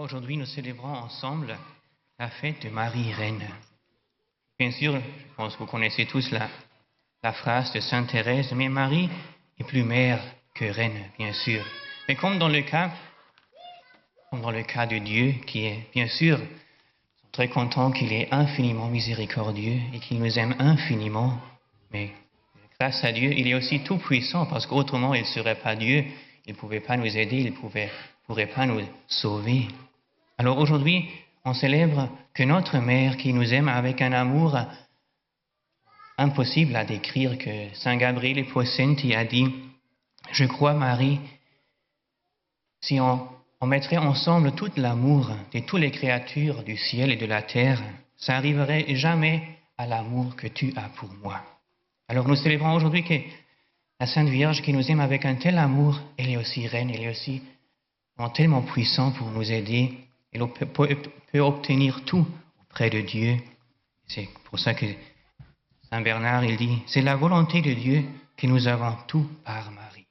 Aujourd'hui, nous célébrons ensemble la fête de Marie Reine. Bien sûr, je pense que vous connaissez tous la phrase de Sainte Thérèse, mais Marie est plus mère que reine, bien sûr. Mais comme dans le cas de Dieu, qui est, bien sûr, très content qu'il est infiniment miséricordieux et qu'il nous aime infiniment, mais grâce à Dieu, il est aussi tout puissant, parce qu'autrement, il ne serait pas Dieu, il ne pouvait pas nous aider, il ne pourrait pas nous sauver. Alors aujourd'hui, on célèbre que notre mère qui nous aime avec un amour impossible à décrire, que Saint Gabriel Possenti a dit, je crois Marie, si on mettrait ensemble tout l'amour de toutes les créatures du ciel et de la terre, ça n'arriverait jamais à l'amour que tu as pour moi. Alors nous célébrons aujourd'hui que la Sainte Vierge qui nous aime avec un tel amour, elle est aussi reine, elle est aussi tellement puissante pour nous aider. Elle peut obtenir tout auprès de Dieu. C'est pour ça que Saint Bernard, il dit, c'est la volonté de Dieu que nous avons tout par Marie.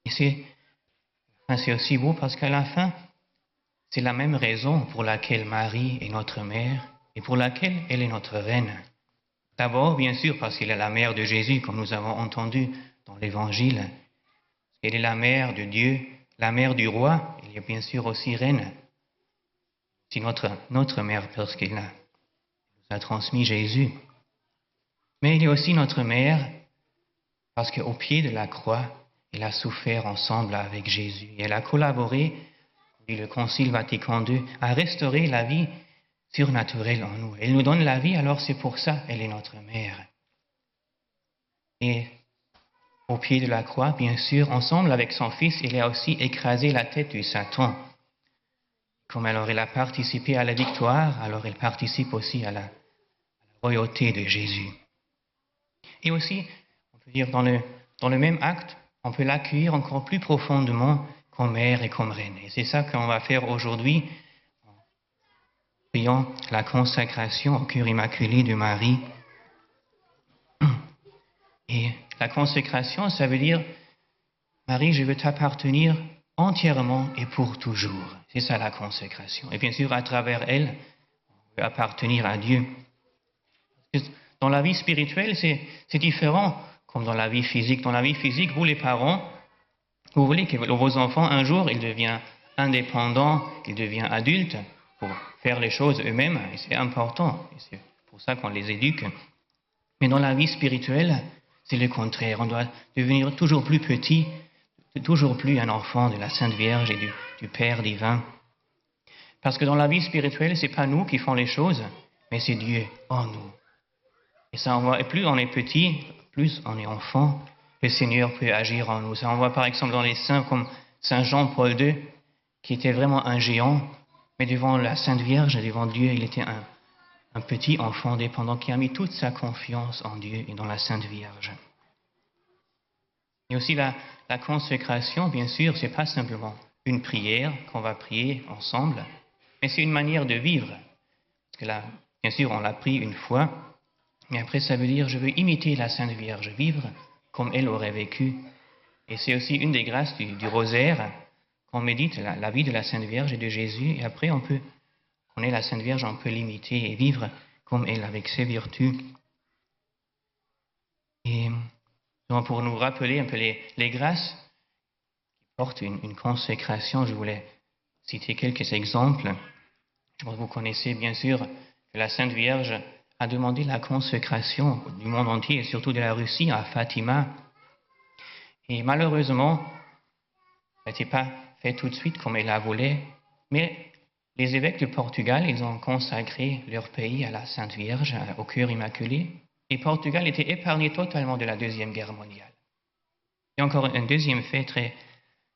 Et c'est aussi beau parce qu'à la fin, c'est la même raison pour laquelle Marie est notre mère et pour laquelle elle est notre reine. D'abord, bien sûr, parce qu'elle est la mère de Jésus, comme nous avons entendu dans l'Évangile. Elle est la mère de Dieu, la mère du roi, elle est bien sûr aussi reine. C'est notre mère parce qu'elle nous a transmis Jésus. Mais elle est aussi notre mère parce qu'au pied de la croix, elle a souffert ensemble avec Jésus. Et elle a collaboré, dit le Concile Vatican II, à restaurer la vie surnaturelle en nous. Elle nous donne la vie, alors c'est pour ça qu'elle est notre mère. Et au pied de la croix, bien sûr, ensemble avec son Fils, elle a aussi écrasé la tête du Satan. Comme alors elle a participé à la victoire, alors elle participe aussi à la royauté de Jésus. Et aussi, on peut dire dans le même acte, on peut l'accueillir encore plus profondément comme mère et comme reine. Et c'est ça qu'on va faire aujourd'hui, en priant la consacration au cœur immaculé de Marie. Et la consécration, ça veut dire, Marie, je veux t'appartenir entièrement et pour toujours. C'est ça la consécration. Et bien sûr, à travers elle, on veut appartenir à Dieu. Dans la vie spirituelle, c'est différent comme dans la vie physique. Dans la vie physique, vous les parents, vous voulez que vos enfants, un jour, ils deviennent indépendants, qu'ils deviennent adultes pour faire les choses eux-mêmes. Et c'est important. Et c'est pour ça qu'on les éduque. Mais dans la vie spirituelle, c'est le contraire. On doit devenir toujours plus petit, toujours plus un enfant de la Sainte Vierge et du Père divin. Parce que dans la vie spirituelle, c'est pas nous qui faisons les choses, mais c'est Dieu en nous. Et ça, et plus on est petit, plus on est enfant, le Seigneur peut agir en nous. Ça, on voit par exemple dans les saints comme Saint Jean-Paul II, qui était vraiment un géant, mais devant la Sainte Vierge, devant Dieu, il était un petit enfant dépendant qui a mis toute sa confiance en Dieu et dans la Sainte Vierge. Et aussi la consécration, bien sûr, c'est pas simplement une prière qu'on va prier ensemble, mais c'est une manière de vivre. Parce que là, bien sûr, on l'a pris une fois, mais après ça veut dire je veux imiter la Sainte Vierge, vivre comme elle aurait vécu. Et c'est aussi une des grâces du rosaire, qu'on médite la vie de la Sainte Vierge et de Jésus, et après on est la Sainte Vierge, on peut l'imiter et vivre comme elle, avec ses vertus. Et donc pour nous rappeler un peu les grâces qui portent une consécration, je voulais citer quelques exemples. Je pense que vous connaissez bien sûr que la Sainte Vierge a demandé la consécration du monde entier, et surtout de la Russie, à Fatima. Et malheureusement, ça n'était pas fait tout de suite comme elle la voulait, mais les évêques du Portugal, ils ont consacré leur pays à la Sainte Vierge, au cœur immaculé, et Portugal était épargné totalement de la Deuxième Guerre mondiale. Et encore un deuxième fait très,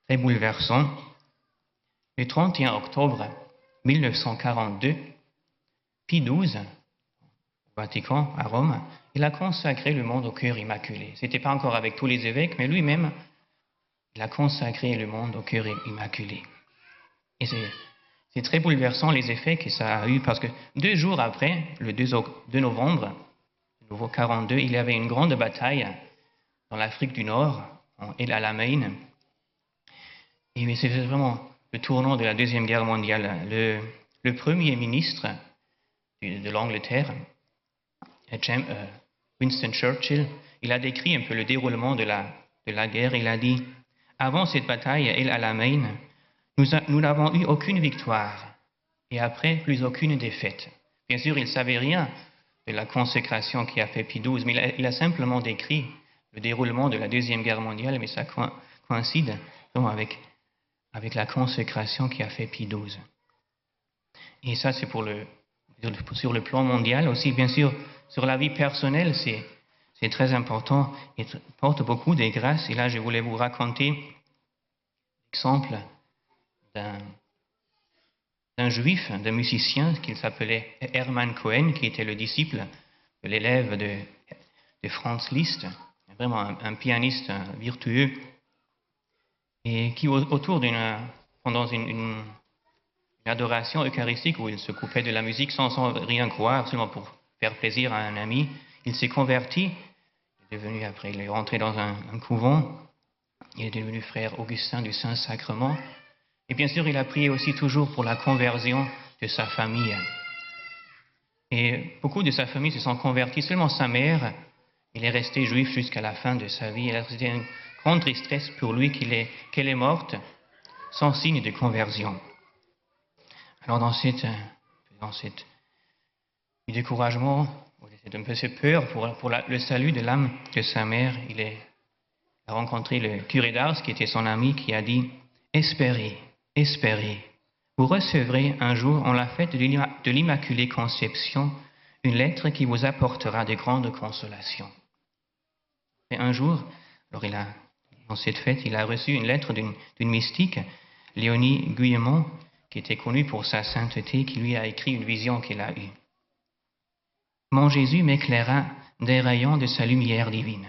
très bouleversant. Le 31 octobre 1942, Pie XII, au Vatican, à Rome, il a consacré le monde au cœur immaculé. Ce n'était pas encore avec tous les évêques, mais lui-même, il a consacré le monde au cœur immaculé. Et c'est très bouleversant les effets que ça a eu, parce que 2 jours après, le 2 novembre 1942, il y avait une grande bataille dans l'Afrique du Nord, en El Alamein. Et c'était vraiment le tournant de la Deuxième Guerre mondiale. Le premier ministre de l'Angleterre, Winston Churchill, il a décrit un peu le déroulement de la guerre. Il a dit, avant cette bataille, El Alamein, nous n'avons eu aucune victoire et après, plus aucune défaite. Bien sûr, il ne savait rien de la consécration qui a fait Pie XII, mais il a simplement décrit le déroulement de la Deuxième Guerre mondiale, mais ça coïncide donc avec la consécration qui a fait Pie XII. Et ça, c'est sur le plan mondial aussi. Bien sûr, sur la vie personnelle, c'est très important et porte beaucoup de grâces. Et là, je voulais vous raconter l'exemple d'un juif, d'un musicien qui s'appelait Hermann Cohen, qui était le disciple de l'élève de Franz Liszt, vraiment un pianiste virtueux, et qui pendant une adoration eucharistique où il se coupait de la musique sans rien croire, seulement pour faire plaisir à un ami, il s'est converti, il est rentré dans un couvent, il est devenu frère Augustin du Saint-Sacrement, et bien sûr il a prié aussi toujours pour la conversion de sa famille. Et beaucoup de sa famille se sont convertis, seulement sa mère, il est resté juif jusqu'à la fin de sa vie. C'était une grande tristesse pour lui qu'elle est morte sans signe de conversion. Alors dans ce découragement, un peu cette peur pour le salut de l'âme de sa mère, il a rencontré le curé d'Ars, qui était son ami, qui a dit « Espérez, espérez, vous recevrez un jour en la fête de l'Immaculée Conception une lettre qui vous apportera de grandes consolations. » Et un jour, alors dans cette fête, il a reçu une lettre d'une mystique, Léonie Guillemont, qui était connue pour sa sainteté, qui lui a écrit une vision qu'il a eue. « Mon Jésus m'éclaira des rayons de sa lumière divine. »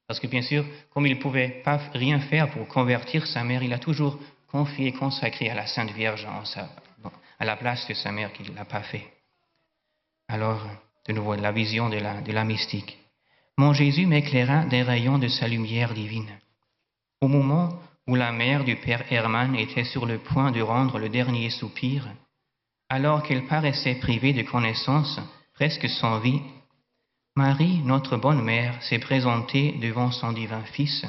Parce que bien sûr, comme il ne pouvait pas rien faire pour convertir sa mère, il a toujours confié, consacré à la Sainte Vierge à la place de sa mère qu'il n'a pas fait. Alors, de nouveau, la vision de la mystique. « Mon Jésus m'éclaira des rayons de sa lumière divine. » Au moment où la mère du père Hermann était sur le point de rendre le dernier soupir, alors qu'elle paraissait privée de connaissance, presque sans vie, Marie, notre bonne mère, s'est présentée devant son divin Fils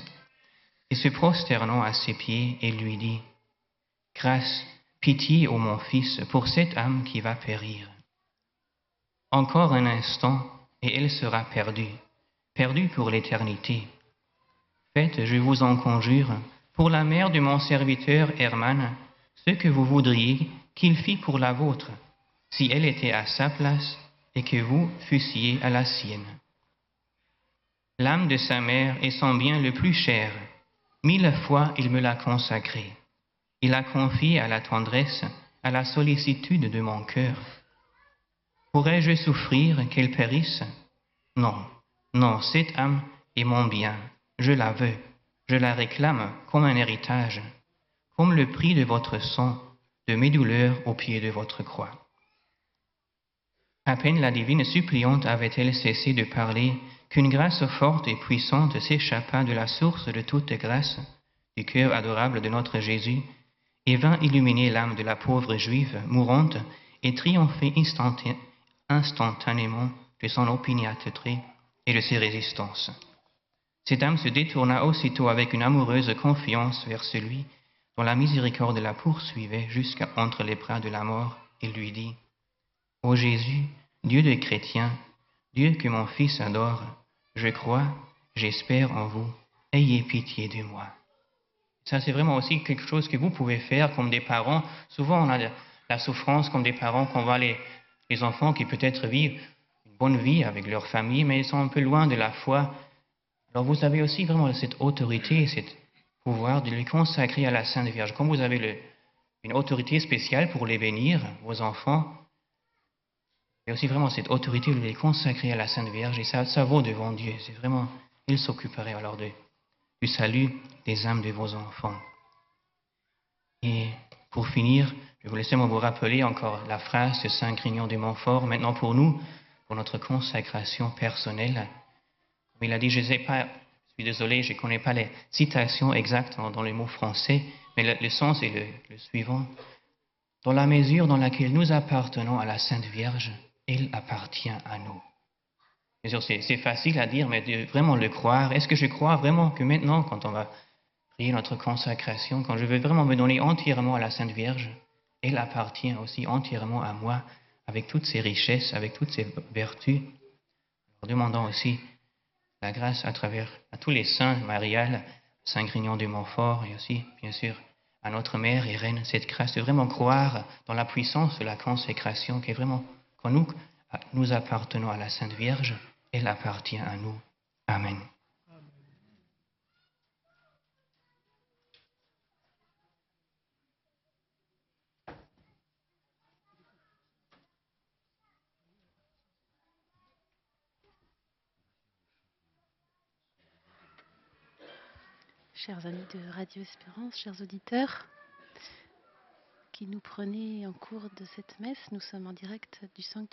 et se prosternant à ses pieds, elle lui dit « Grâce, pitié, ô mon Fils, pour cette âme qui va périr. Encore un instant, et elle sera perdue, perdue pour l'éternité. Faites, je vous en conjure, pour la mère de mon serviteur Hermann, ce que vous voudriez qu'il fît pour la vôtre, si elle était à sa place et que vous fussiez à la sienne. L'âme de sa mère est son bien le plus cher. 1000 fois il me l'a consacrée. Il l'a confiée à la tendresse, à la sollicitude de mon cœur. Pourrais-je souffrir qu'elle périsse? Non, non, cette âme est mon bien. Je la veux, je la réclame comme un héritage, comme le prix de votre sang, de mes douleurs au pied de votre croix. » À peine la divine suppliante avait-elle cessé de parler qu'une grâce forte et puissante s'échappa de la source de toute grâce, du cœur adorable de notre Jésus, et vint illuminer l'âme de la pauvre juive mourante et triompher instantanément de son opiniâtreté et de ses résistances. Cette âme se détourna aussitôt avec une amoureuse confiance vers celui dont la miséricorde la poursuivait jusqu'entre les bras de la mort et lui dit « Ô Jésus, Dieu des chrétiens, Dieu que mon Fils adore, je crois, j'espère en vous, ayez pitié de moi. » Ça, c'est vraiment aussi quelque chose que vous pouvez faire comme des parents. Souvent, on a la souffrance comme des parents qu'on voit les enfants qui peut-être vivent une bonne vie avec leur famille, mais ils sont un peu loin de la foi. Alors vous avez aussi vraiment cette autorité, ce pouvoir de les consacrer à la Sainte Vierge. Comme vous avez une autorité spéciale pour les bénir, vos enfants, il y a aussi vraiment cette autorité de les consacrer à la Sainte Vierge, et ça vaut devant Dieu. C'est vraiment, il s'occuperait alors du salut des âmes de vos enfants. Et pour finir, je voulais seulement vous rappeler encore la phrase de Saint Grignon de Montfort, maintenant pour nous, pour notre consacration personnelle. Il a dit, je suis désolé, je ne connais pas les citations exactes dans les mots français, Mais le sens est le suivant. Dans la mesure dans laquelle nous appartenons à la Sainte Vierge, elle appartient à nous. Bien sûr, c'est facile à dire, mais de vraiment le croire. Est-ce que je crois vraiment que maintenant, quand on va prier notre consacration, quand je veux vraiment me donner entièrement à la Sainte Vierge, elle appartient aussi entièrement à moi, avec toutes ses richesses, avec toutes ses vertus. En demandant aussi la grâce à tous les saints, Marial, Saint Grignon de Montfort, et aussi, bien sûr, à notre Mère et Reine, cette grâce de vraiment croire dans la puissance de la consécration, qui est vraiment, quand nous appartenons à la Sainte Vierge, elle appartient à nous. Amen. Chers amis de Radio Espérance, chers auditeurs qui nous prenaient en cours de cette messe, nous sommes en direct du sanctuaire